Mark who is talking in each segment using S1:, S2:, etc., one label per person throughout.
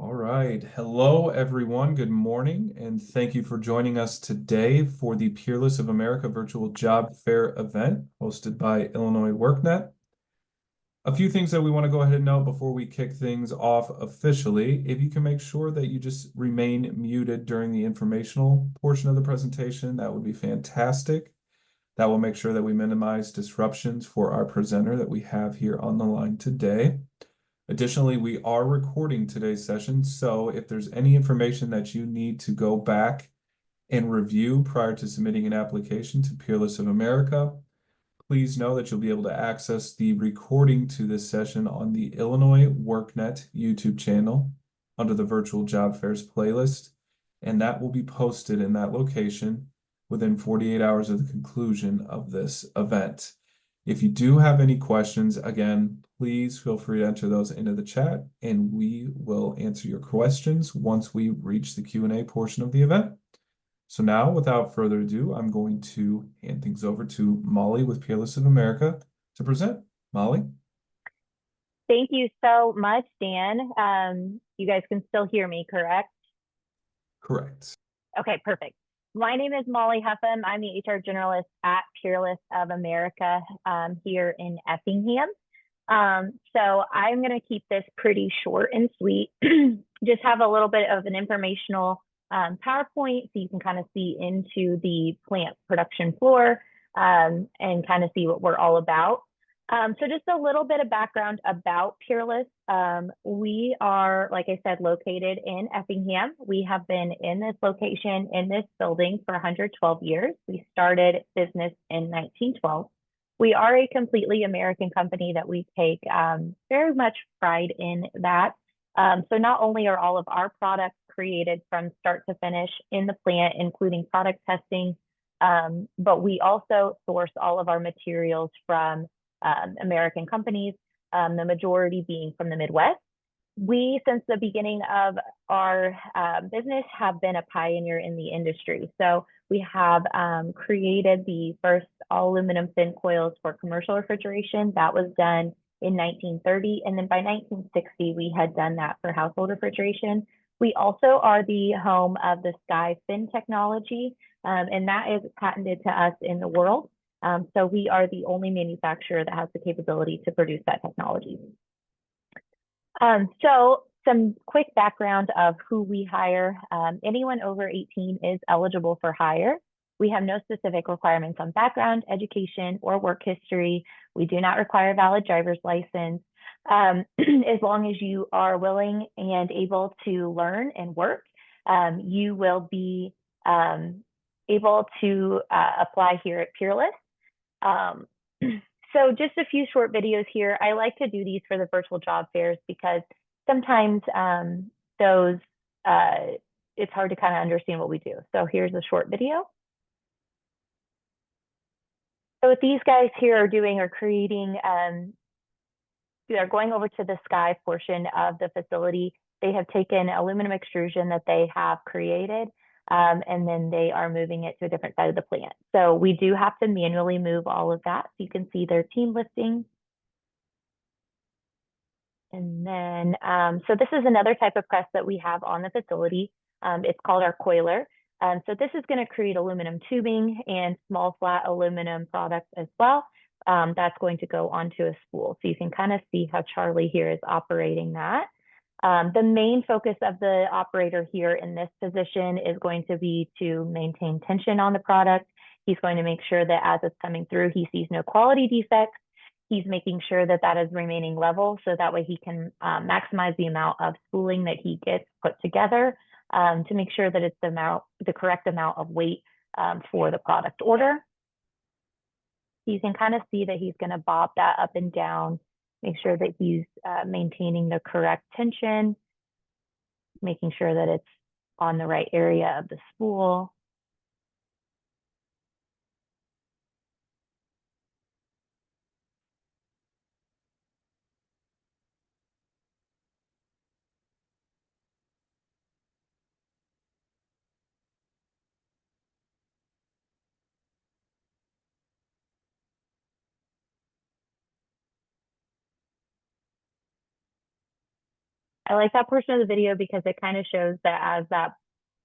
S1: All right. Hello, everyone. Good morning, and thank you for joining us today for the Peerless of America virtual job fair event hosted by Illinois WorkNet. A few things that we want to go ahead and note before we kick things off officially. If you can make sure that you just remain muted during the informational portion of the presentation, that would be fantastic. That will make sure that we minimize disruptions for our presenter that we have here on the line today. Additionally, we are recording today's session, so if there's any information that you need to go back and review prior to submitting an application to Peerless of America, please know that you'll be able to access the recording to this session on the Illinois WorkNet YouTube channel under the Virtual Job Fairs playlist, and that will be posted in that location within 48 hours of the conclusion of this event. If you do have any questions, again, please feel free to enter those into the chat, and we will answer your questions once we reach the Q&A portion of the event. So now, without further ado, I'm going to hand things over to Molly with Peerless of America to present. Molly?
S2: Thank you so much, Dan. You guys can still hear me, correct?
S1: Correct.
S2: Okay, perfect. My name is Molly Huffam. I'm the HR generalist at Peerless of America here in Effingham. So I'm going to keep this pretty short and sweet. Just have a little bit of an informational PowerPoint so you can kind of see into the plant production floor and kind of see what we're all about. So just a little bit of background about Peerless. We are, like I said, located in Effingham. We have been in this location, in this building for 112 years. We started business in 1912. We are a completely American company that we take very much pride in that. So not only are all of our products created from start to finish in the plant, including product testing, but we also source all of our materials from American companies, the majority being from the Midwest. We, since the beginning of our business, have been a pioneer in the industry. So we have created the first all aluminum thin coils for commercial refrigeration. That was done in 1930. And then by 1960, we had done that for household refrigeration. We also are the home of the Sky Fin technology, and that is patented to us in the world. So we are the only manufacturer that has the capability to produce that technology. So some quick background of who we hire. Anyone over 18 is eligible for hire. We have no specific requirements on background, education, or work history. We do not require a valid driver's license. As long as you are willing and able to learn and work, you will be able to apply here at Peerless. So just a few short videos here. I like to do these for the virtual job fairs because sometimes it's hard to kind of understand what we do. So here's a short video. So what these guys here are doing are creating, they're going over to the Sky portion of the facility. They have taken aluminum extrusion that they have created, and then they are moving it to a different side of the plant. So we do have to manually move all of that. So you can see their team listing. And then, so this is another type of press that we have on the facility. It's called our coiler. So this is going to create aluminum tubing and small flat aluminum products as well. That's going to go onto a spool. So you can kind of see how Charlie here is operating that. The main focus of the operator here in this position is going to be to maintain tension on the product. He's going to make sure that as it's coming through, he sees no quality defects. He's making sure that that is remaining level so that way he can maximize the amount of spooling that he gets put together to make sure that it's the correct amount of weight for the product order. You can kind of see that he's going to bob that up and down, make sure that he's maintaining the correct tension, making sure that it's on the right area of the spool. I like that portion of the video because it kind of shows that as that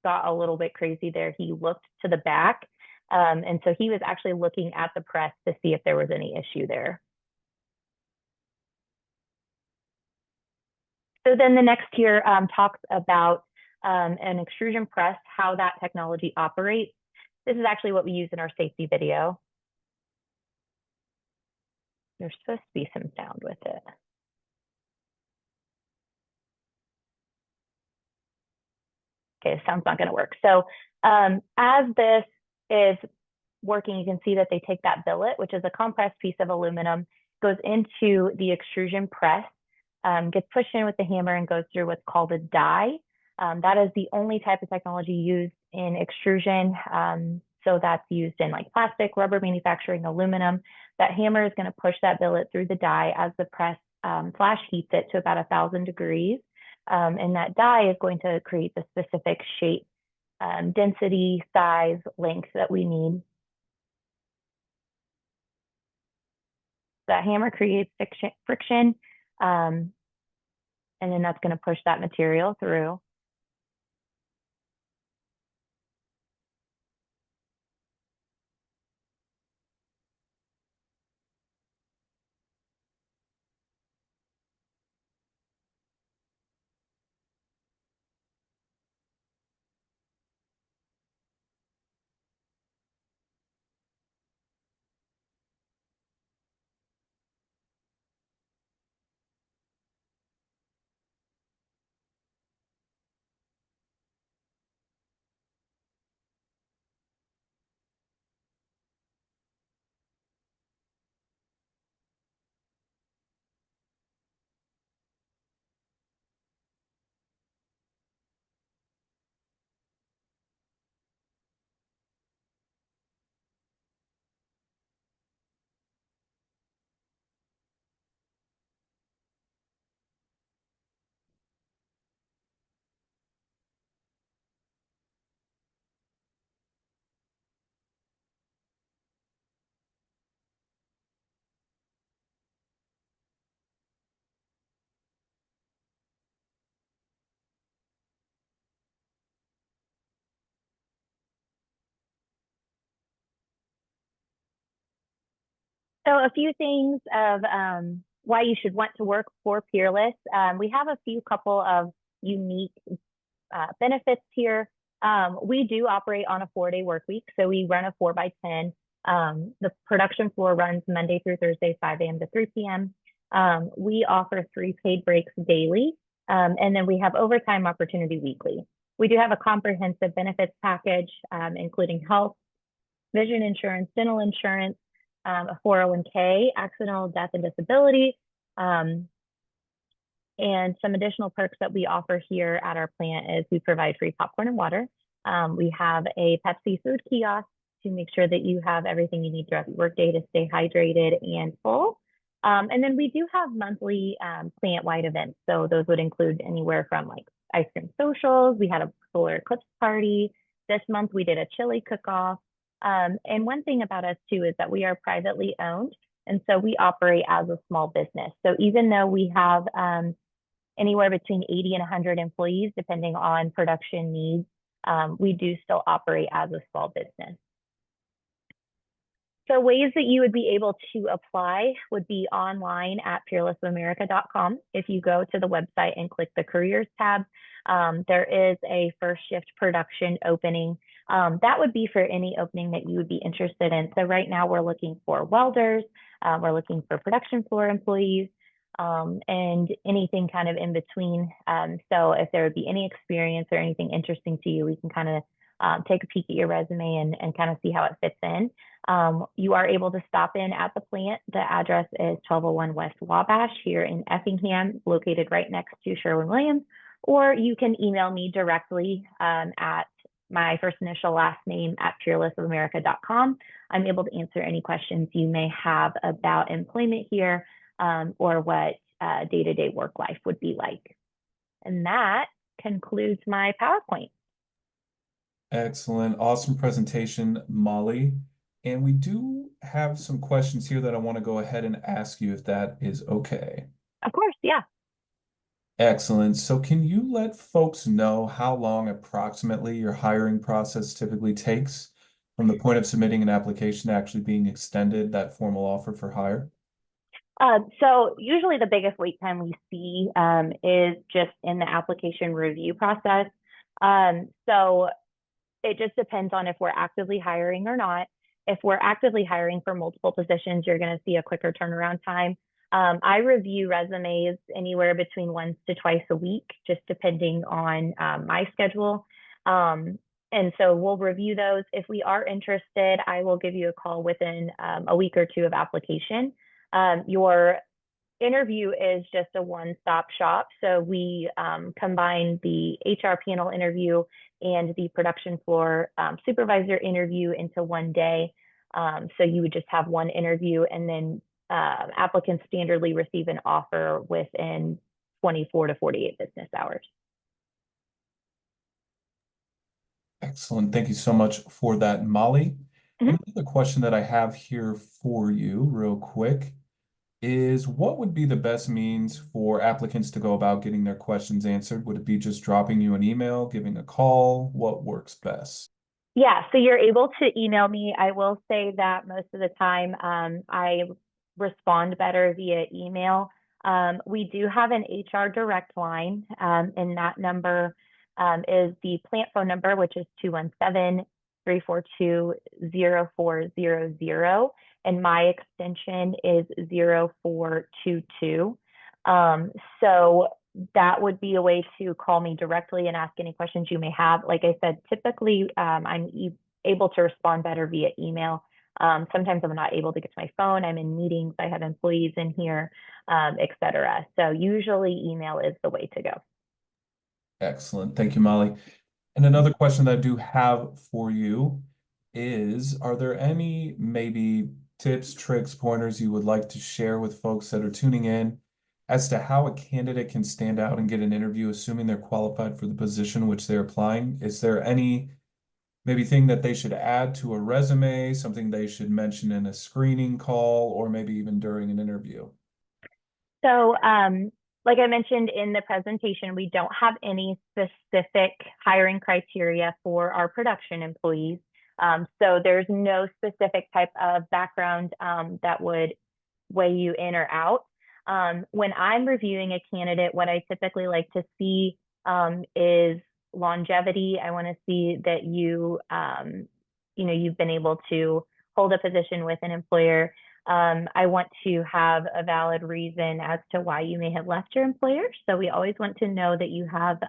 S2: got a little bit crazy there, he looked to the back. And so he was actually looking at the press to see if there was any issue there. So then the next here talks about an extrusion press, how that technology operates. This is actually what we use in our safety video. There's supposed to be some sound with it. Okay, sound's not going to work. So as this is working, you can see that they take that billet, which is a compressed piece of aluminum, goes into the extrusion press, gets pushed in with the hammer and goes through what's called a die. That is the only type of technology used in extrusion. So that's used in like plastic, rubber manufacturing, aluminum. That hammer is going to push that billet through the die as the press flash heats it to about 1,000 degrees. And that die is going to create the specific shape, density, size, length that we need. That hammer creates friction, and then that's going to push that material through. So a few things of why you should want to work for Peerless. We have a few couple of unique benefits here. We do operate on a 4-day work week, so we run a 4 by 10. The production floor runs Monday through Thursday, 5 a.m. to 3 p.m. We offer 3 paid breaks daily, and then we have overtime opportunity weekly. We do have a comprehensive benefits package, including health, vision insurance, dental insurance, a 401k, accidental death and disability, and some additional perks that we offer here at our plant is we provide free popcorn and water. We have a Pepsi food kiosk to make sure that you have everything you need throughout the workday to stay hydrated and full. And then we do have monthly plant-wide events. So those would include anywhere from like ice cream socials. We had a solar eclipse party. This month we did a chili cook-off. And one thing about us too is that we are privately owned. And so we operate as a small business. So even though we have anywhere between 80 and 100 employees, depending on production needs, we do still operate as a small business. So ways that you would be able to apply would be online at peerlessofamerica.com. If you go to the website and click the careers tab, there is a first shift production opening. That would be for any opening that you would be interested in. So right now we're looking for welders, we're looking for production floor employees, and anything kind of in between. So if there would be any experience or anything interesting to you, we can kind of take a peek at your resume and kind of see how it fits in. You are able to stop in at the plant. The address is 1201 West Wabash here in Effingham, located right next to Sherwin-Williams, or you can email me directly at my first initial last name at peerlessofamerica.com. I'm able to answer any questions you may have about employment here or what day-to-day work life would be like. And that concludes my PowerPoint.
S1: Excellent. Awesome presentation, Molly. And we do have some questions here that I want to go ahead and ask you if that is okay.
S2: Of course, yeah.
S1: Excellent. So can you let folks know how long approximately your hiring process typically takes from the point of submitting an application to actually being extended that formal offer for hire?
S2: So usually the biggest wait time we see is just in the application review process. So it just depends on if we're actively hiring or not. If we're actively hiring for multiple positions, you're going to see a quicker turnaround time. I review resumes anywhere between once to twice a week, just depending on my schedule. Um, and so we'll review those. If we are interested, I will give you a call within a week or two of application. Your interview is just a one-stop shop. So we combine the HR panel interview and the production floor supervisor interview into one day. So you would just have one interview, and then applicants standardly receive an offer within 24 to 48 business hours.
S1: Excellent. Thank you so much for that, Molly.
S2: Mhm.
S1: And another question that I have here for you, real quick, is what would be the best means for applicants to go about getting their questions answered? Would it be just dropping you an email, giving a call? What works best?
S2: Yeah, so you're able to email me. I will say that most of the time I respond better via email. We do have an HR direct line, and that number is the plant phone number, which is 217-342-0400. And my extension is 0422. So that would be a way to call me directly and ask any questions you may have. Like I said, typically I'm able to respond better via email. Sometimes I'm not able to get to my phone. I'm in meetings. I have employees in here, etc. So usually email is the way to go.
S1: Excellent. Thank you, Molly. And another question that I do have for you is, are there any maybe tips, tricks, pointers you would like to share with folks that are tuning in as to how a candidate can stand out and get an interview, assuming they're qualified for the position which they're applying? Is there any maybe thing that they should add to a resume, something they should mention in a screening call, or maybe even during an interview?
S2: So, like I mentioned in the presentation, we don't have any specific hiring criteria for our production employees. So there's no specific type of background that would weigh you in or out. When I'm reviewing a candidate, what I typically like to see is longevity. I want to see that you've been able to hold a position with an employer. I want to have a valid reason as to why you may have left your employer. So we always want to know that you have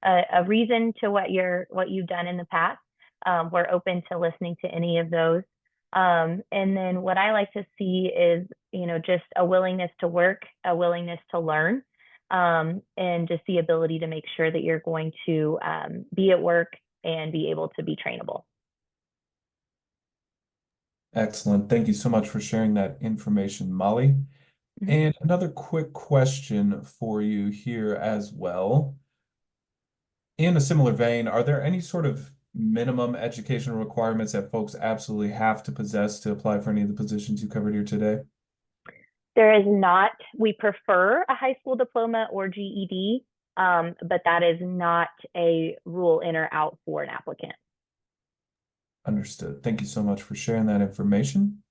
S2: a reason to what you've done in the past. We're open to listening to any of those. And then what I like to see is, just a willingness to work, a willingness to learn, and just the ability to make sure that you're going to be at work and be able to be trainable.
S1: Excellent. Thank you so much for sharing that information, Molly.
S2: Mhm.
S1: And another quick question for you here as well. In a similar vein, are there any sort of minimum educational requirements that folks absolutely have to possess to apply for any of the positions you covered here today?
S2: There is not, we prefer a high school diploma or GED, but that is not a rule in or out for an applicant.
S1: Understood. Thank you so much for sharing that information.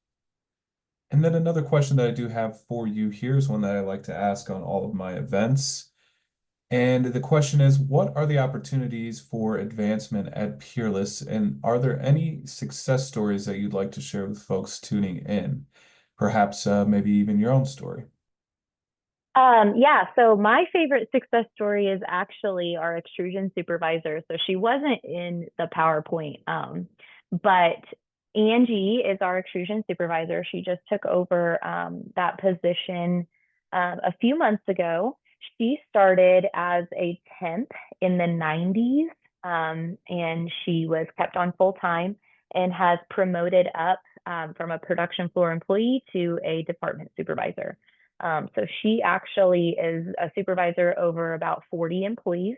S1: And then another question that I do have for you here is one that I like to ask on all of my events. And the question is, what are the opportunities for advancement at Peerless? And are there any success stories that you'd like to share with folks tuning in? Perhaps maybe even your own story.
S2: Yeah, so my favorite success story is actually our extrusion supervisor. So she wasn't in the PowerPoint, but Angie is our extrusion supervisor. She just took over that position a few months ago. She started as a temp in the 90s, and she was kept on full time and has promoted up from a production floor employee to a department supervisor. So she actually is a supervisor over about 40 employees.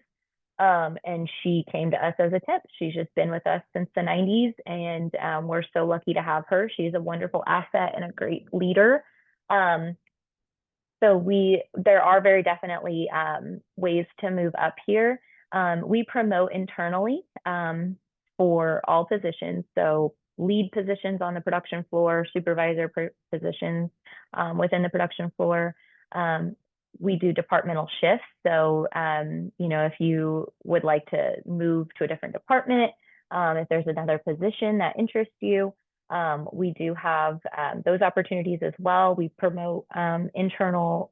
S2: And she came to us as a temp. She's just been with us since the 90s, and we're so lucky to have her. She's a wonderful asset and a great leader. Um, So there are very definitely ways to move up here. We promote internally for all positions. So lead positions on the production floor, supervisor positions within the production floor. Um, we do departmental shifts. So, if you would like to move to a different department, if there's another position that interests you, we do have those opportunities as well. We promote internal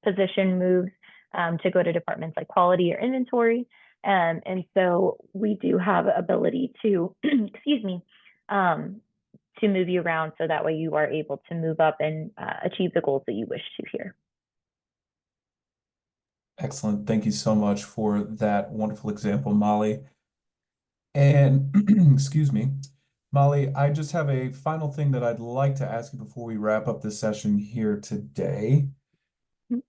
S2: position moves to go to departments like quality or inventory. And so we do have ability to, excuse me, to move you around so that way you are able to move up and achieve the goals that you wish to here.
S1: Excellent. Thank you so much for that wonderful example, Molly. And excuse me, Molly, I just have a final thing that I'd like to ask you before we wrap up this session here today.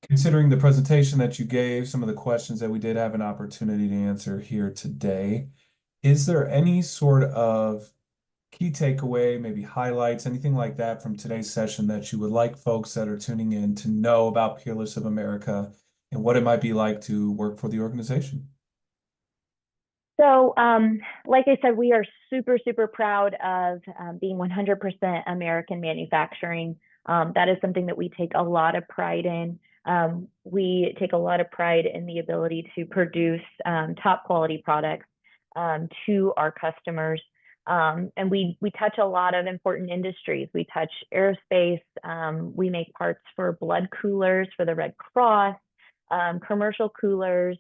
S1: Considering the presentation that you gave, some of the questions that we did have an opportunity to answer here today, is there any sort of key takeaway, maybe highlights, anything like that from today's session that you would like folks that are tuning in to know about Peerless of America and what it might be like to work for the organization?
S2: So, like I said, we are super, super proud of being 100% American manufacturing. That is something that we take a lot of pride in. We take a lot of pride in the ability to produce top quality products to our customers. And we touch a lot of important industries. We touch aerospace. We make parts for blood coolers for the Red Cross, commercial coolers.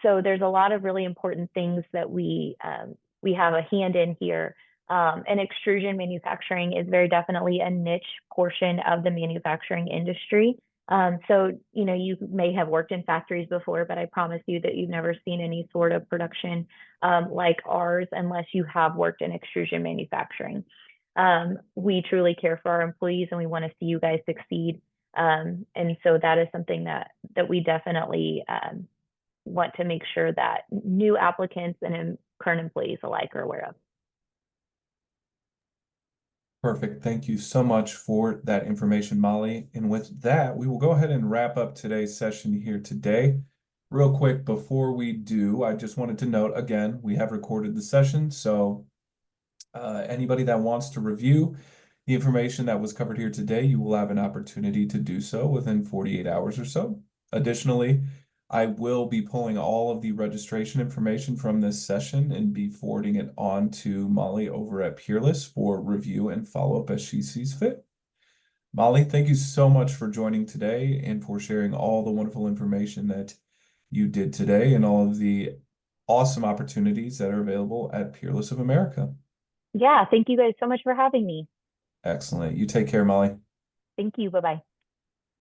S2: So there's a lot of really important things that we have a hand in here. And extrusion manufacturing is very definitely a niche portion of the manufacturing industry. So you may have worked in factories before, but I promise you that you've never seen any sort of production like ours unless you have worked in extrusion manufacturing. We truly care for our employees and we want to see you guys succeed. And so that is something that we definitely want to make sure that new applicants and current employees alike are aware of.
S1: Perfect. Thank you so much for that information, Molly. And with that, we will go ahead and wrap up today's session here today. Real quick, before we do, I just wanted to note again, we have recorded the session. So anybody that wants to review the information that was covered here today, you will have an opportunity to do so within 48 hours or so. Additionally, I will be pulling all of the registration information from this session and be forwarding it on to Molly over at Peerless for review and follow-up as she sees fit. Molly, thank you so much for joining today and for sharing all the wonderful information that you did today and all of the awesome opportunities that are available at Peerless of America.
S2: Yeah, thank you guys so much for having me.
S1: Excellent. You take care, Molly.
S2: Thank you. Bye bye.